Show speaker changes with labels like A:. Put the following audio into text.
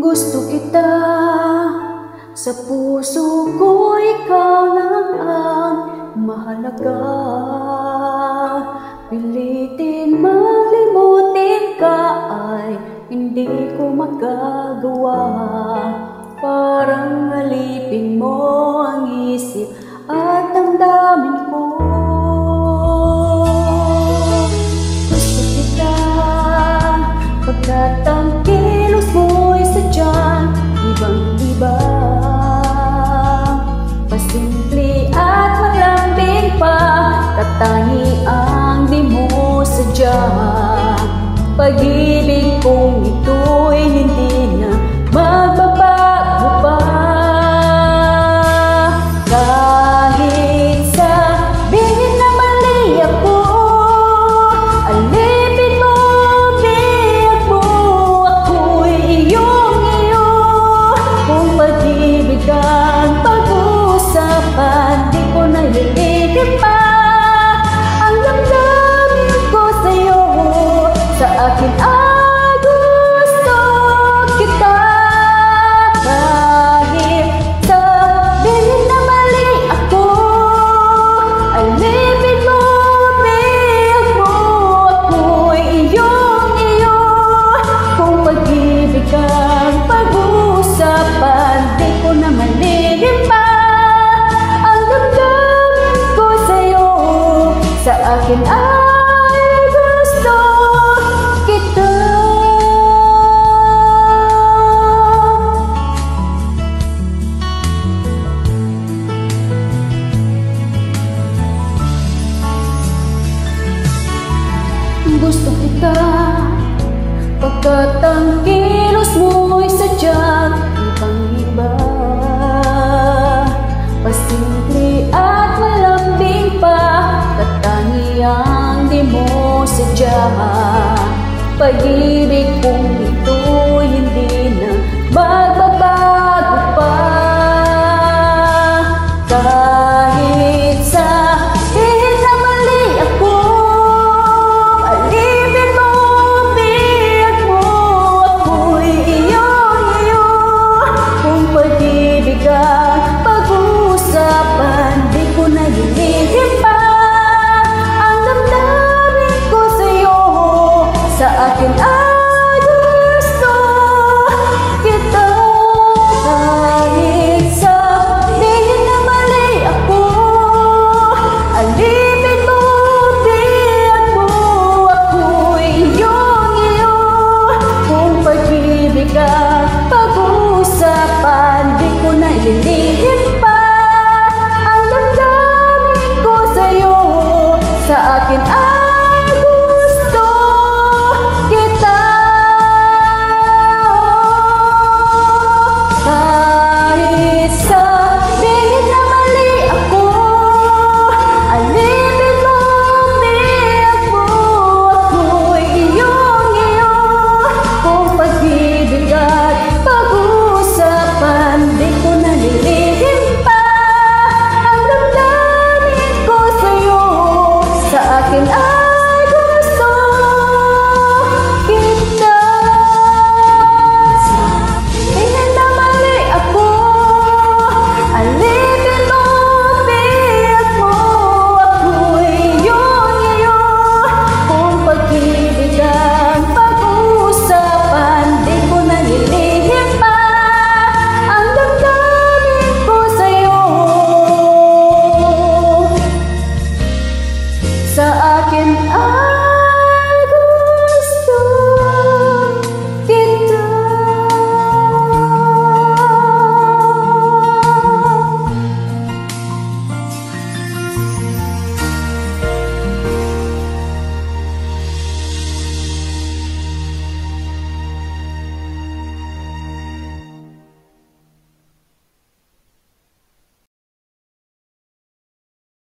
A: Gusto kita, sa puso ko ikaw lang ang mahalaga. Pilitin malimutin ka ay hindi ko magagawa. Parang alipin mo ang isip at damdamin ko. Gusto kita, pagkat ang kilos mo'y sadyang ibang-iba. Pasimple at malambing pa, katangi ang di mo sadya. Pag-ibig kong ito'y hindi na magbabago pa. Kahit sabihin na mali ako, alipin mo, biyag mo, ako'y iyong-iyo. Kung pag-ibig ang pag-uusapan, di ko na lilitin pa. Ang damdamin ko sa'yo, sa akin ay gusto kita. Kahit sabihin na mali ako, alipin mo, biyag mo, ako'y iyong-iyo. Kung pag-ibig ang pag-uusapan, di ko na malilin pa. Ang damdamin ko sa'yo, sa akin ay gusto kita. Gusto kita, pagkat ang kilos mo'y sadyang ibang-iba. Pasimple at malambing pa, katangi ang di mo sadya. Pag-ibig kong ito